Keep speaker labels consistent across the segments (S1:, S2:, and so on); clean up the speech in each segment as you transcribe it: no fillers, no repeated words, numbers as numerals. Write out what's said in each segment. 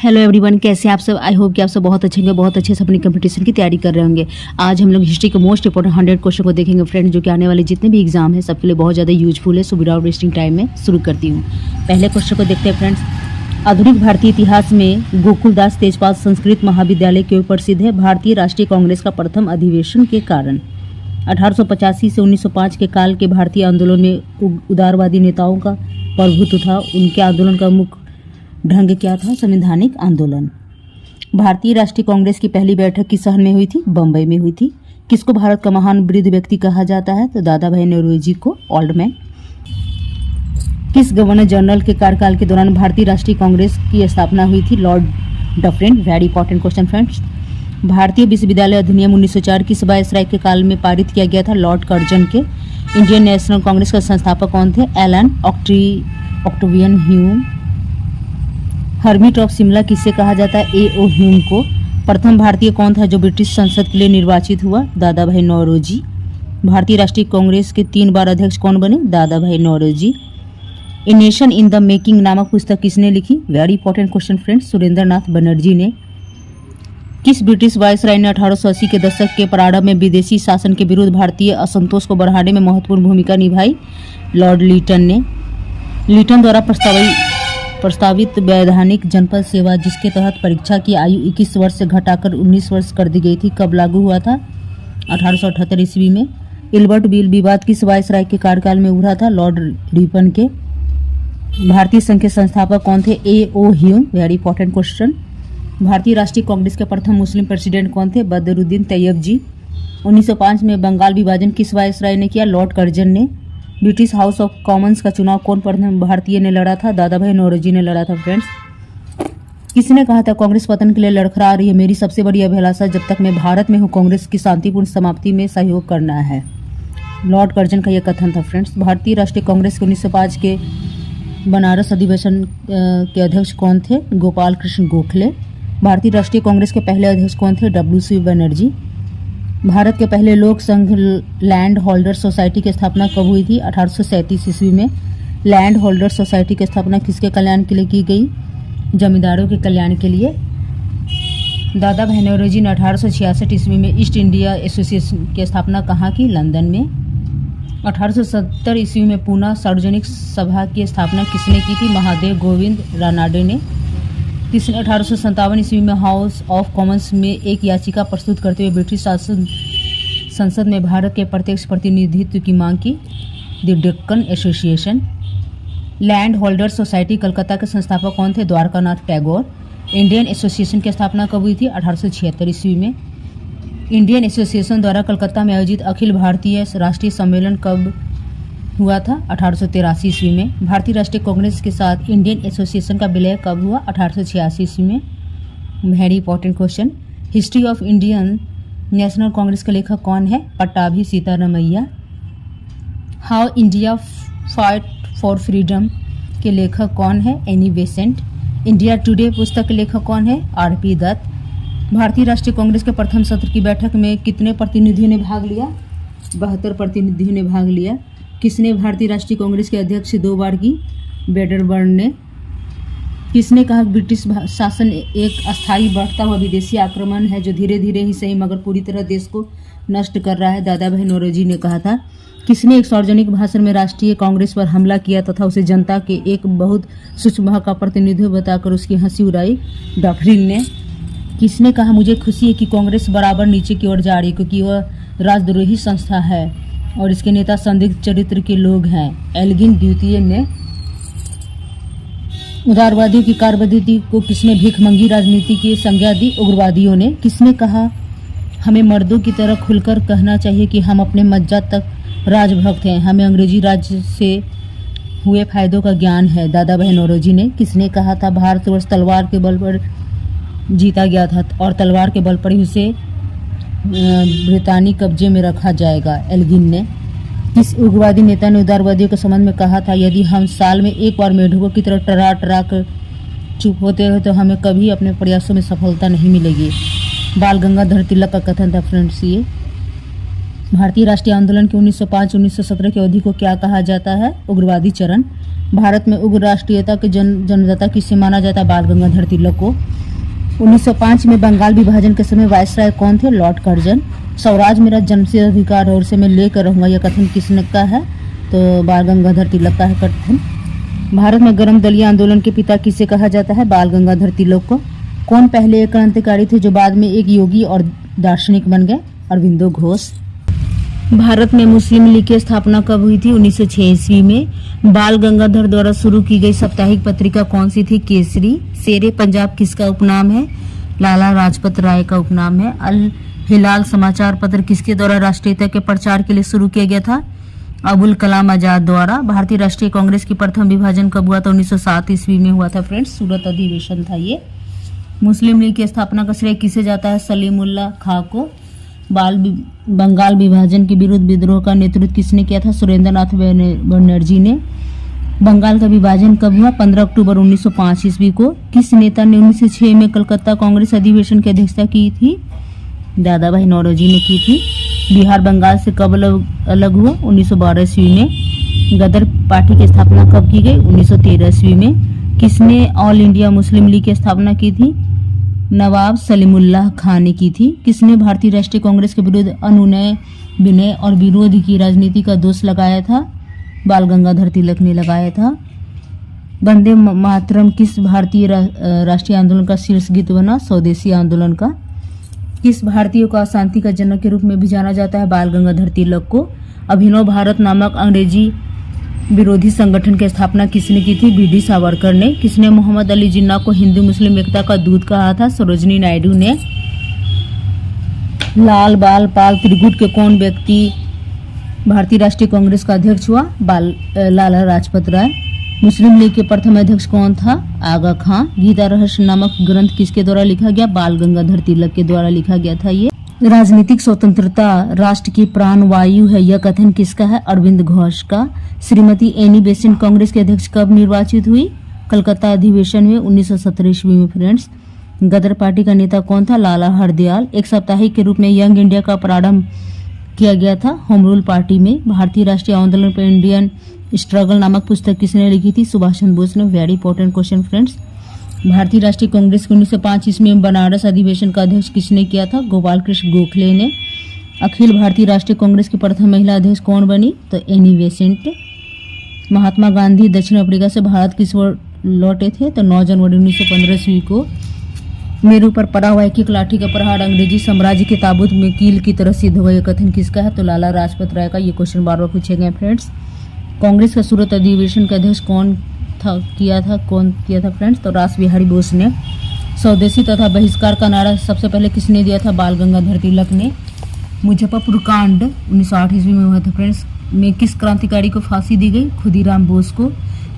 S1: Hello everyone, कैसे आप सब। आई होप कि आप सब बहुत अच्छे होंगे, बहुत अच्छे से अपनी कंपटीशन की तैयारी कर रहे होंगे। आज हम लोग हिस्ट्री के मोस्ट इंपॉर्टेंट 100 क्वेश्चन को देखेंगे फ्रेंड्स, जो कि आने वाले जितने भी एग्जाम है सबके लिए बहुत ज़्यादा यूजफुल है। सो विदाउट वेस्टिंग टाइम में शुरू करती हूँ। पहले क्वेश्चन को देखते हैं फ्रेंड्स। आधुनिक भारतीय इतिहास में गोकुलदास तेजपाल संस्कृत महाविद्यालय क्यों प्रसिद्ध है? भारतीय राष्ट्रीय कांग्रेस का प्रथम अधिवेशन के कारण। 1885 से 1905 के काल के भारतीय आंदोलन में उदारवादी नेताओं का प्रभुत्व था। उनके आंदोलन का मुख्य ढंग क्या था? संवैधानिक आंदोलन। भारतीय राष्ट्रीय कांग्रेस की पहली बैठक किस शहर में हुई थी? बम्बई में हुई थी। किसको भारत का महान वृद्ध व्यक्ति कहा जाता है? तो दादा भाई नौरोजी को ओल्ड मैन। किस गवर्नर जनरल के कार्यकाल के दौरान भारतीय राष्ट्रीय कांग्रेस की स्थापना हुई थी? Lord Dufferin. Very important question friends. भारतीय विश्वविद्यालय अधिनियम 1904 किस वायसराय के काल में पारित किया गया था? लॉर्ड कर्जन के। इंडियन नेशनल कांग्रेस का संस्थापक कौन थे? Allan Octavian Hume. Hermit of Shimla किससे कहा जाता है? ए.ओ. ह्यूम को। प्रथम भारतीय कौन था जो ब्रिटिश संसद के लिए निर्वाचित हुआ? दादा भाई नौरोजी। भारतीय राष्ट्रीय कांग्रेस के 3 बार अध्यक्ष कौन बने? Dadabhai Naoroji. A nation in the making नामक पुस्तक किसने लिखी? Very important question friends, Surendranath Banerjee ने। किस ब्रिटिश वायसराय ने 1880 के दशक के प्रारंभ में विदेशी शासन के विरुद्ध भारतीय असंतोष को बढ़ाने में महत्वपूर्ण भूमिका निभाई? लॉर्ड लिटन ने। लिटन द्वारा प्रस्तावित वैधानिक जनपद सेवा, जिसके तहत परीक्षा की आयु 21 वर्ष से घटाकर 19 वर्ष कर दी गई थी, कब लागू हुआ था? 1878 ईस्वी में। इल्बर्ट बिल विवाद किस वायसराय के कार्यकाल में उभरा था? लॉर्ड रिपन के। भारतीय संघ के संस्थापक कौन थे? A.O.. Hume. Very important question. भारतीय राष्ट्रीय कांग्रेस के प्रथम मुस्लिम प्रेसिडेंट कौन थे? बदरुद्दीन तैयब जी। 1905 में बंगाल विभाजन किस वायसराय ने किया? लॉर्ड कर्जन ने। ब्रिटिश हाउस ऑफ कॉमन्स का चुनाव कौन प्रथम भारतीय ने लड़ा था? दादा भाई नौरोजी ने लड़ा था फ्रेंड्स। किसने कहा था कांग्रेस पतन के लिए लड़खड़ा रही है? मेरी सबसे बड़ी अभिलाषा जब तक मैं भारत में हूँ कांग्रेस की शांतिपूर्ण समाप्ति में सहयोग करना है। लॉर्ड कर्जन का यह कथन था फ्रेंड्स। भारतीय राष्ट्रीय कांग्रेस के 1905 के बनारस अधिवेशन के अध्यक्ष कौन थे? गोपाल कृष्ण गोखले। भारतीय राष्ट्रीय कांग्रेस के पहले अध्यक्ष कौन थे? W.C. बनर्जी। भारत के पहले लोक संघ लैंड होल्डर सोसाइटी की स्थापना कब हुई थी? 1837 ईस्वी में। लैंड होल्डर सोसाइटी की स्थापना किसके कल्याण के लिए की गई? जमींदारों के कल्याण के लिए। दादा भाई नौरोजी ने 1866 ईस्वी में ईस्ट इंडिया एसोसिएशन की स्थापना कहाँ की? लंदन में। 1870 ईस्वी में पूना सार्वजनिक सभा की स्थापना किसने की थी? महादेव गोविंद रानाडे ने। 1857 ईस्वी में हाउस ऑफ कॉमन्स में एक याचिका प्रस्तुत करते हुए ब्रिटिश शासन संसद में भारत के प्रत्यक्ष प्रतिनिधित्व की मांग की। The Deccan association. Land holder society Calcutta के संस्थापक कौन थे? द्वारकानाथ टैगोर। इंडियन एसोसिएशन की स्थापना कब हुई थी? 1876 ईस्वी में। इंडियन एसोसिएशन द्वारा कलकत्ता में आयोजित अखिल भारतीय राष्ट्रीय सम्मेलन कब हुआ था? 1883 ईस्वी में। भारतीय राष्ट्रीय कांग्रेस के साथ इंडियन एसोसिएशन का विलय कब हुआ? 1886 ईस्वी में। Very important question. History of Indian National Congress के लेखक कौन है? Pattabhi Sitaramayya. How India fight for freedom के लेखक कौन है? Annie Besant. इंडिया टुडे पुस्तक के लेखक कौन है? R.P. दत्त। भारतीय राष्ट्रीय कांग्रेस के प्रथम सत्र की बैठक में कितने प्रतिनिधियों ने भाग लिया? 72 प्रतिनिधियों ने भाग लिया। किसने भारतीय राष्ट्रीय कांग्रेस के अध्यक्ष 2 बार की? वेडरबर्न ने। किसने कहा ब्रिटिश शासन एक अस्थायी बढ़ता हुआ विदेशी आक्रमण है जो धीरे धीरे ही सही मगर पूरी तरह देश को नष्ट कर रहा है? दादा भाई नौरोजी ने कहा था। किसने एक सार्वजनिक भाषण में राष्ट्रीय कांग्रेस पर हमला किया तथा उसे जनता के एक बहुत सूक्ष्म भाग का प्रतिनिधित्व बताकर उसकी हंसी उड़ाई? डफरिन ने। किसने कहा मुझे खुशी है कि कांग्रेस बराबर नीचे की ओर जा रही है क्योंकि वह राजद्रोही संस्था है और इसके नेता संदिग्ध चरित्र के लोग हैं? एल्गिन द्वितीय ने। उदारवादियों की कार्यपद्धति को किसने भीखमंगी राजनीति की संज्ञा दी? उग्रवादियों ने। किसने कहा हमें मर्दों की तरह खुलकर कहना चाहिए कि हम अपने मज्जात तक राजभक्त हैं, हमें अंग्रेजी राज्य से हुए फायदों का ज्ञान है? दादा भाई नौरोजी ने। किसने कहा था भारतवर्ष तलवार के बल पर जीता गया था और तलवार के बल पर ही उसे ब्रितानी कब्जे में रखा जाएगा? एल्गिन ने। किस उग्रवादी नेता ने उदारवादियों के संबंध में कहा था यदि हम साल में एक बार मेढकों की तरह टरा टरा कर चुप होते रहे तो हमें कभी अपने प्रयासों में सफलता नहीं मिलेगी? बाल गंगाधर तिलक का कथन था फ्रेंड्स ये। भारतीय राष्ट्रीय आंदोलन के 1905-1917 की अवधि को क्या कहा जाता है? उग्रवादी चरण। भारत में उग्र राष्ट्रीयता के जन्मदाता किसे माना जाता है? बाल गंगाधर तिलक को। 1905 में बंगाल विभाजन के समय वायसराय कौन थे? Lord Curzon. स्वराज मेरा जन्मसिद्ध अधिकार और से मैं लेकर रहूंगा, यह कथन किसने का है? तो बाल गंगाधर तिलक का है कथन। भारत में गर्म दलीय आंदोलन के पिता किसे कहा जाता है? बाल गंगाधर तिलक को। कौन पहले एक क्रांतिकारी थे जो बाद में एक योगी और दार्शनिक बन गए? अरविंदो घोष। भारत में मुस्लिम लीग की स्थापना कब हुई थी? 1906 ईस्वी में। बाल गंगाधर द्वारा शुरू की गई साप्ताहिक पत्रिका कौन सी थी? केसरी। शेरे पंजाब किसका उपनाम है? लाला लाजपत राय का उपनाम है। अल हिलाल समाचार पत्र किसके द्वारा राष्ट्रीयता के प्रचार के लिए शुरू किया गया था? अबुल कलाम आजाद द्वारा। भारतीय राष्ट्रीय कांग्रेस की प्रथम विभाजन कब हुआ था? 1907 ईस्वी में हुआ था फ्रेंड्स, सूरत अधिवेशन था ये। मुस्लिम लीग की स्थापना का श्रेय किसे जाता है? सलीमुल्लाह खां को। बंगाल विभाजन के विरुद्ध विद्रोह का नेतृत्व किसने किया था? सुरेंद्रनाथ बनर्जी ने। बंगाल का विभाजन कब हुआ? 15 अक्टूबर 1905 ईस्वी को। किस नेता ने 1906 में कलकत्ता कांग्रेस अधिवेशन की अध्यक्षता की थी? दादा भाई नौरोजी ने की थी। बिहार बंगाल से कब अलग हुआ? 1912 ईस्वी में। गदर पार्टी की स्थापना कब की गई? 1913 ईस्वी में। किसने ऑल इंडिया मुस्लिम लीग की स्थापना की थी? नवाब सलीमुल्लाह खान ने की थी। किसने भारतीय राष्ट्रीय कांग्रेस के विरुद्ध अनुनय विनय और विरोध की राजनीति का दोष लगाया था? बाल गंगाधर तिलक ने लगाया था। वंदे मातरम किस भारतीय राष्ट्रीय आंदोलन का शीर्ष गीत बना? स्वदेशी आंदोलन का। किस भारतीय को अशांति का जनक के रूप में भी जाना जाता है? बाल गंगाधर तिलक को। अभिनव भारत नामक अंग्रेजी विरोधी संगठन की स्थापना किसने की थी? बी डी सावरकर ने। किसने मोहम्मद अली जिन्ना को हिंदू मुस्लिम एकता का दूत कहा था? सरोजनी नायडू ने। लाल बाल पाल त्रिगुट के कौन व्यक्ति भारतीय राष्ट्रीय कांग्रेस का अध्यक्ष हुआ? लाला लाजपत राय। मुस्लिम लीग के प्रथम अध्यक्ष कौन था? आगा खां। गीता रहस्य नामक ग्रंथ किसके द्वारा लिखा गया? बाल गंगाधर तिलक के द्वारा लिखा गया था ये। राजनीतिक स्वतंत्रता राष्ट्र की प्राण वायु है, यह कथन किसका है? अरविंद घोष का। श्रीमती एनी बेसेंट कांग्रेस के अध्यक्ष कब निर्वाचित हुई? कलकत्ता अधिवेशन में 1917 ईस्वी में फ्रेंड्स। गदर पार्टी का नेता कौन था? लाला हरदयाल। एक साप्ताहिक के रूप में यंग इंडिया का प्रारंभ किया गया था होम रूल पार्टी में। भारतीय राष्ट्रीय आंदोलन पर इंडियन स्ट्रगल नामक पुस्तक किसने लिखी थी? सुभाष चंद्र बोस ने। Very important question friends. भारतीय राष्ट्रीय कांग्रेस के 1905 ईस्वी में बनारस अधिवेशन का अध्यक्ष किसने किया था? गोपाल कृष्ण गोखले ने। अखिल भारतीय राष्ट्रीय कांग्रेस की प्रथम महिला अध्यक्ष कौन बनी? तो एनी बेसेंट। महात्मा गांधी दक्षिण अफ्रीका से भारत किस ओर लौटे थे? तो 9 जनवरी 1915 ईस्वी को। मेरे ऊपर पड़ा हुआ एक लाठी का प्रहार अंग्रेजी साम्राज्य के ताबूत में कील की तरह सिद्ध हुआ, यह कथन किसका है? तो लाला लाजपत राय का। ये क्वेश्चन बार बार पूछे गए फ्रेंड्स। कांग्रेस का सूरत अधिवेशन का अध्यक्ष कौन किया था फ्रेंड्स? तो रास बिहारी बोस ने। स्वदेशी तथा बहिष्कार का नारा सबसे पहले किसने दिया था? बाल गंगाधर तिलक ने। मुजफ्फरपुर कांड 1908 ईस्वी में हुआ था फ्रेंड्स। में किस क्रांतिकारी को फांसी दी गई? खुदीराम बोस को।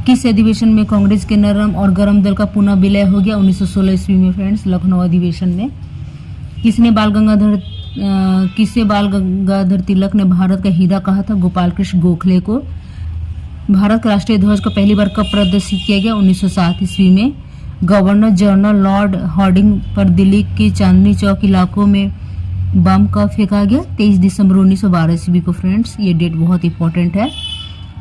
S1: किस अधिवेशन में कांग्रेस के नरम और गरम दल का पुनः विलय हो गया? 1916 ईस्वी में फ्रेंड्स, लखनऊ अधिवेशन में। किसे बाल गंगाधर तिलक ने भारत का हीरा कहा था? गोपाल कृष्ण गोखले को। भारत का राष्ट्रीय ध्वज को पहली बार कब प्रदर्शित किया गया? 1907 ईस्वी में। गवर्नर जनरल लॉर्ड हार्डिंग पर दिल्ली के चांदनी चौक इलाकों में बम कब फेंका गया? 23 दिसंबर 1912 ईस्वी को फ्रेंड्स। ये डेट बहुत इंपॉर्टेंट है।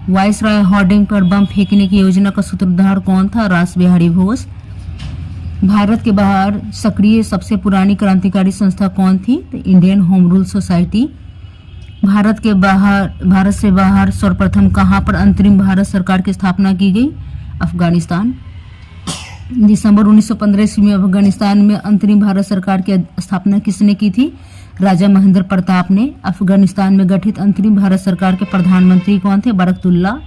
S1: वायसराय हार्डिंग पर बम फेंकने की योजना का सूत्रधार कौन था? रास बिहारी बोस। भारत के बाहर सक्रिय सबसे पुरानी क्रांतिकारी संस्था कौन थी? तो Indian home rule society. Bharat से बाहर सर्वप्रथम कहां पर अंतरिम भारत सरकार की स्थापना की गई? अफगानिस्तान। दिसंबर 1915 ईस्वी में अफगानिस्तान में अंतरिम भारत सरकार की स्थापना किसने की थी? राजा महेंद्र प्रताप ने। अफगानिस्तान में गठित अंतरिम भारत सरकार के प्रधानमंत्री कौन थे? बरकतुल्ला।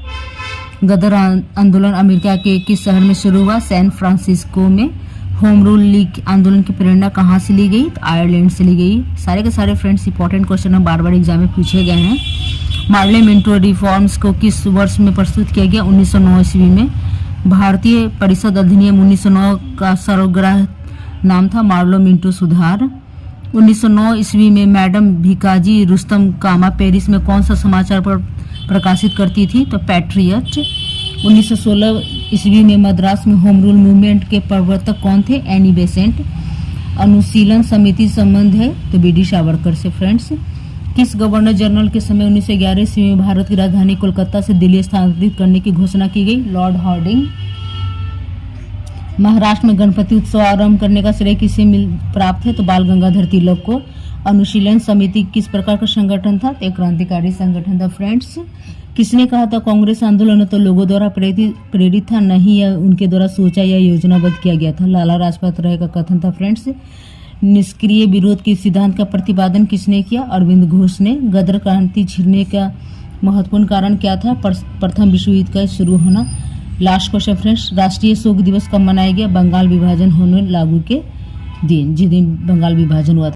S1: गदर आंदोलन अमेरिका के किस शहर में शुरू हुआ? सैन फ्रांसिस्को में। होम रूल लीग आंदोलन की प्रेरणा कहाँ से ली गई? तो आयरलैंड से ली गई। सारे के सारे फ्रेंड्स इंपॉर्टेंट क्वेश्चन बार बार एग्जाम में पूछे गए हैं। पार्लियामेंट्री रिफॉर्म्स को किस वर्ष में प्रस्तुत किया गया? 1909 ईस्वी में। भारतीय परिषद अधिनियम 1909 का सर्वग्राह नाम था मार्लो मिंटो सुधार। 1909 ईस्वी में मैडम भिकाजी रुस्तम कामा पेरिस में कौन सा समाचार पर प्रकाशित करती थी? तो पैट्रियट। 1916 ईस्वी में मद्रास में होम रूल मूवमेंट के प्रवर्तक कौन थे? Annie Besant. अनुशीलन समिति संबंध है तो बी डी सावरकर से फ्रेंड्स। किस गवर्नर जनरल के समय 1911 ईस्वी में भारत की राजधानी कोलकाता से दिल्ली स्थानांतरित करने की घोषणा की गई? Lord Hardinge. महाराष्ट्र में गणपति उत्सव आरंभ करने का श्रेय किसे प्राप्त है? तो बाल गंगाधर तिलक को। अनुशीलन समिति किस प्रकार का संगठन था? तो एक क्रांतिकारी संगठन था फ्रेंड्स। किसने कहा था कांग्रेस आंदोलन तो लोगों द्वारा प्रेरित था, नहीं या उनके द्वारा सोचा या योजनाबद्ध किया गया था? लाला लाजपत राय का कथन था फ्रेंड्स। निष्क्रिय विरोध के सिद्धांत का प्रतिपादन किसने किया? अरविंद घोष ने। गदर क्रांति छिड़ने का महत्वपूर्ण कारण क्या था? प्रथम विश्व युद्ध का शुरू होना। लास्ट क्वेश्चन फ्रेंड्स, राष्ट्रीय शोक दिवस कब मनाया गया? बंगाल विभाजन होने लागू के दिन, जिस दिन बंगाल विभाजन हुआ था।